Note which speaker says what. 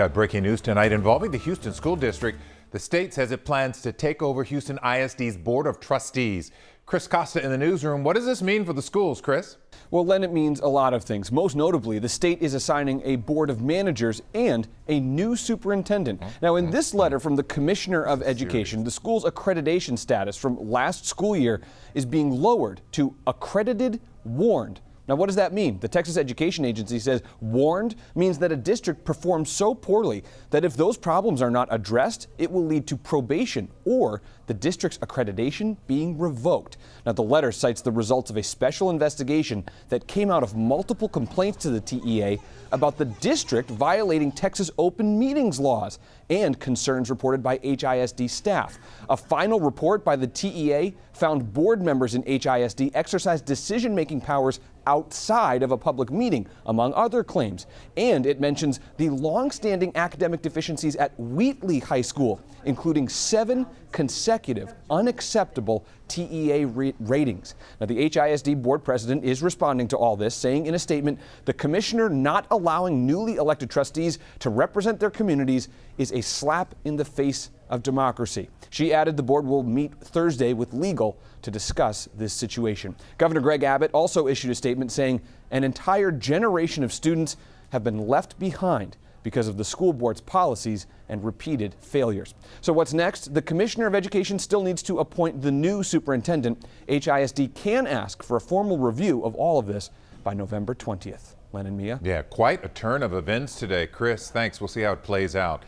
Speaker 1: Got breaking news tonight involving the Houston School District. The state says it plans to take over Houston ISD's Board of Trustees. Chris Costa in the newsroom. What does this mean for the schools, Chris?
Speaker 2: Well, Len, it means a lot of things. Most notably, the state is assigning a board of managers and a new superintendent. Now, in this letter from the Commissioner of Education, the school's accreditation status from last school year is being lowered to accredited warned. Now, what does that mean? The Texas Education Agency says warned means that a district performs so poorly that if those problems are not addressed, it will lead to probation or the district's accreditation being revoked. Now, the letter cites the results of a special investigation that came out of multiple complaints to the TEA about the district violating Texas open meetings laws and concerns reported by HISD staff. A final report by the TEA found board members in HISD exercised decision-making powers outside of a public meeting, among other claims. And it mentions the long-standing academic deficiencies at Wheatley High School, including 7 consecutive unacceptable TEA ratings. Now, the HISD board president is responding to all this, saying in a statement, the commissioner not allowing newly elected trustees to represent their communities is a slap in the face of democracy. She added the board will meet Thursday with legal to discuss this situation. Governor Greg Abbott also issued a statement saying an entire generation of students have been left behind because of the school board's policies and repeated failures. So what's next? The Commissioner of Education still needs to appoint the new superintendent. HISD can ask for a formal review of all of this by November 20th. Len and Mia?
Speaker 1: Yeah, quite a turn of events today. Chris, thanks. We'll see how it plays out.